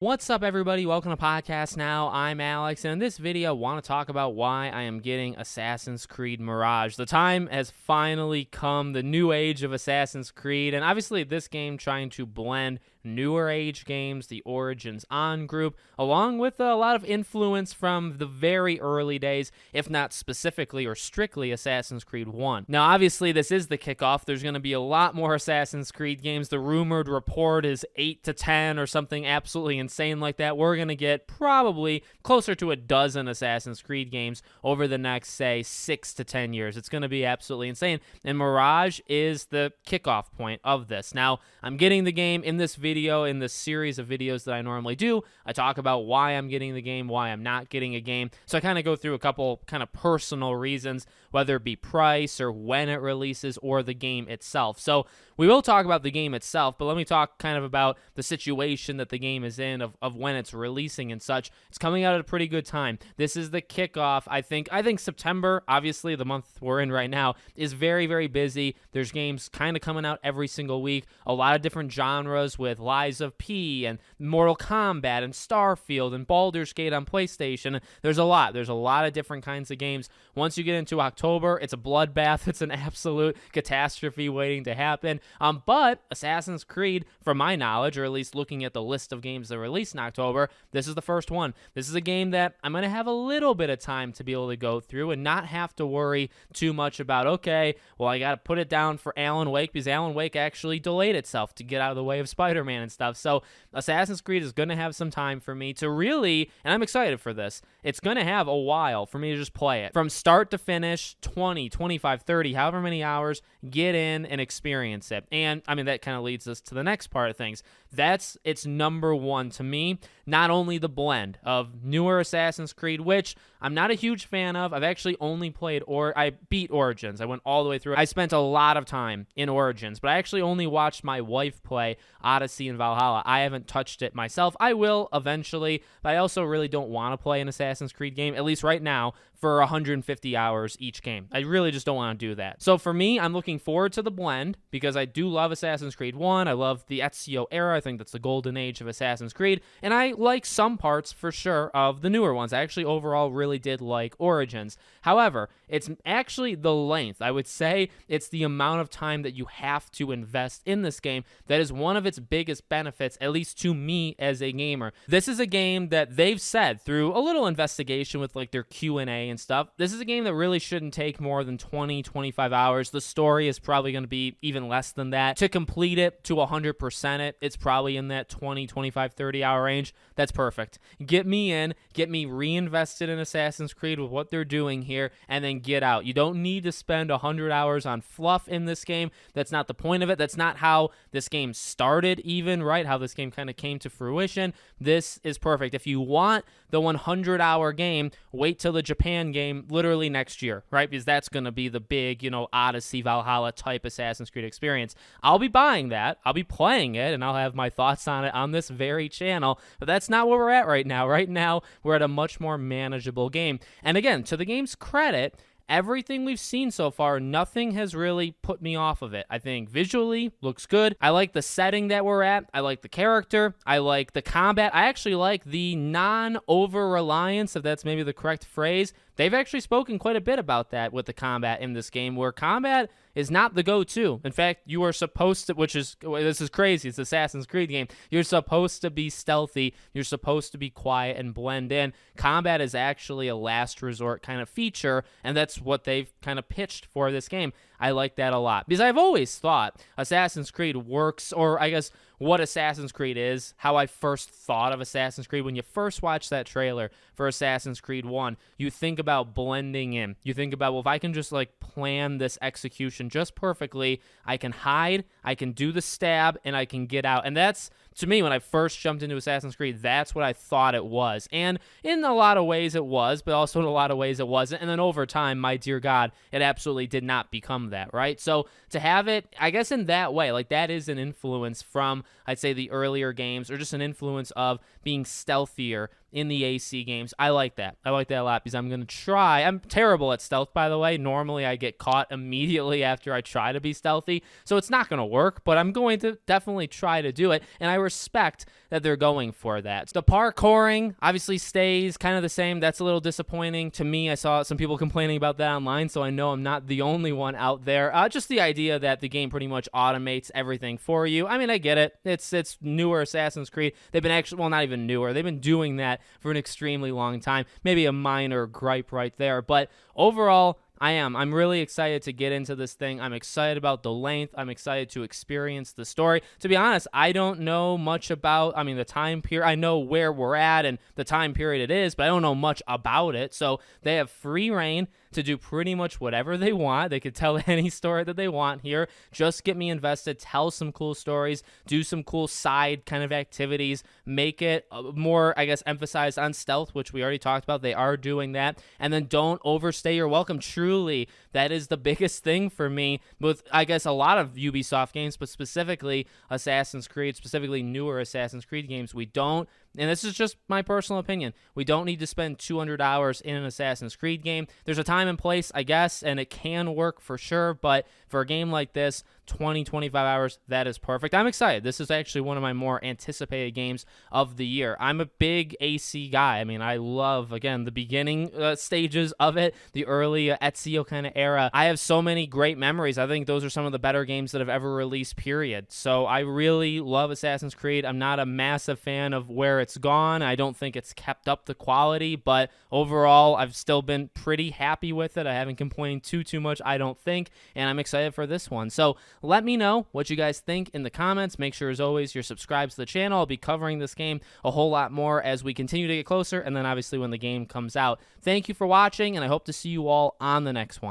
What's up, everybody? Welcome to Podcast Now. I'm Alex, and in this video, I want to talk about why I am getting Assassin's Creed Mirage. The time has finally come, the new age of Assassin's Creed, and obviously this game trying to blend newer age games, the Origins On group, along with a lot of influence from the very early days, if not specifically or strictly Assassin's Creed 1. Now, obviously, this is the kickoff. There's going to be a lot more Assassin's Creed games. The rumored report is 8 to 10 or something absolutely insane like that. We're going to get probably closer to a dozen Assassin's Creed games over the next, say, 6 to 10 years. It's going to be absolutely insane, and Mirage is the kickoff point of this. Now, I'm getting the game in this video. In this series of videos that I normally do, I talk about why I'm getting the game, why I'm not getting a game. So I kind of go through a couple kind of personal reasons, whether it be price or when it releases or the game itself. So we will talk about the game itself, but let me talk kind of about the situation that the game is in of when it's releasing and such. It's coming out at a pretty good time. This is the kickoff. I think September, obviously the month we're in right now, is very, very busy. There's games kind of coming out every single week. A lot of different genres with Lies of P and Mortal Kombat and Starfield and Baldur's Gate on PlayStation. There's a lot of different kinds of games. Once you get into October, it's a bloodbath. It's an absolute catastrophe waiting to happen. But Assassin's Creed, from my knowledge, or at least looking at the list of games that release in October, this is the first one. This is a game that I'm going to have a little bit of time to be able to go through and not have to worry too much about, okay, well, I got to put it down for Alan Wake because Alan Wake actually delayed itself to get out of the way of Spider-Man and stuff. So Assassin's Creed is going to have some time for me to really, and I'm excited for this, it's going to have a while for me to just play it. From start to finish, 20, 25, 30, however many hours, get in and experience it. And, I mean, that kind of leads us to the next part of things. It's number one to me, not only the blend of newer Assassin's Creed, which I'm not a huge fan of. I've actually only played, I beat Origins. I went all the way through. I spent a lot of time in Origins, but I actually only watched my wife play Odyssey and Valhalla. I haven't touched it myself. I will eventually, but I also really don't want to play an Assassin's Creed game, at least right now, for 150 hours each game. I really just don't want to do that. So for me, I'm looking forward to the blend because I do love Assassin's Creed 1. I love the Ezio era. I think that's the golden age of Assassin's Creed. And I like some parts, for sure, of the newer ones. I actually overall really did like Origins. However, it's actually the length. I would say it's the amount of time that you have to invest in this game that is one of its biggest benefits, at least to me as a gamer. This is a game that they've said through a little investigation with like their Q&A and stuff. This is a game that really shouldn't take more than 20, 25 hours. The story is probably going to be even less than that. To complete it, to 100% it, it's probably in that 20, 25, 30 hour range. That's perfect. Get me in, get me reinvested in Assassin's Creed with what they're doing here, and then get out. You don't need to spend 100 hours on fluff in this game. That's not the point of it. That's not how this game started even, right? How this game kind of came to fruition. This is perfect. If you want the 100-hour game, wait till the Japan game literally next year, right? Because that's going to be the big, Odyssey, Valhalla type Assassin's Creed experience. I'll be buying that. I'll be playing it, and I'll have my thoughts on it on this very channel. But that's not where we're at right now. Right now, we're at a much more manageable game. And again, to the game's credit, everything we've seen so far, nothing has really put me off of it. I think visually looks good. I like the setting that we're at. I like the character. I like the combat. I actually like the non-over-reliance, if that's maybe the correct phrase. They've actually spoken quite a bit about that with the combat in this game, where combat is not the go-to. In fact, you are supposed to, this is crazy, it's Assassin's Creed game. You're supposed to be stealthy. You're supposed to be quiet and blend in. Combat is actually a last resort kind of feature, and that's what they've kind of pitched for this game. I like that a lot because I've always thought Assassin's Creed works, or I guess what Assassin's Creed is, how I first thought of Assassin's Creed. When you first watch that trailer for Assassin's Creed 1, you think about blending in. You think about, well, if I can just like plan this execution just perfectly, I can hide, I can do the stab, and I can get out. And that's, to me, when I first jumped into Assassin's Creed, that's what I thought it was. And in a lot of ways it was, but also in a lot of ways it wasn't. And then over time, my dear God, it absolutely did not become that, right? So to have it, I guess in that way, like that is an influence from, I'd say, the earlier games, or just an influence of being stealthier, in the AC games. I like that. I like that a lot because I'm going to try. I'm terrible at stealth, by the way. Normally, I get caught immediately after I try to be stealthy, so it's not going to work, but I'm going to definitely try to do it, and I respect that they're going for that. The parkouring obviously stays kind of the same. That's a little disappointing to me. I saw some people complaining about that online, so I know I'm not the only one out there. Just the idea that the game pretty much automates everything for you. I mean, I get it. It's newer Assassin's Creed. They've been actually, well, not even newer. They've been doing that for an extremely long time. Maybe a minor gripe right there, but overall, I'm really excited to get into this thing. I'm excited about the length. I'm excited to experience the story. To be honest, I don't know much about, the time period. I know where we're at and the time period it is, but I don't know much about it. So they have free reign to do pretty much whatever they want. They could tell any story that they want here. Just get me invested, tell some cool stories, do some cool side kind of activities, make it more, I guess, emphasized on stealth, which we already talked about. They are doing that. And then don't overstay your welcome. Truly, that is the biggest thing for me with, I guess, a lot of Ubisoft games, but specifically Assassin's Creed, specifically newer Assassin's Creed games. We don't, and this is just my personal opinion, we don't need to spend 200 hours in an Assassin's Creed game. There's a time and place, I guess, and it can work for sure, but for a game like this, 20, 25 hours, that is perfect. I'm excited. This is actually one of my more anticipated games of the year. I'm a big AC guy. I love, again, the beginning stages of it, the early Ezio kind of era. I have so many great memories. I think those are some of the better games that have ever released, period. So I really love Assassin's Creed. I'm not a massive fan of where it's gone. I don't think it's kept up the quality, but overall, I've still been pretty happy with it. I haven't complained too much, I don't think, and I'm excited for this one. So let me know what you guys think in the comments. Make sure, as always, you're subscribed to the channel. I'll be covering this game a whole lot more as we continue to get closer, and then obviously when the game comes out. Thank you for watching, and I hope to see you all on the next one.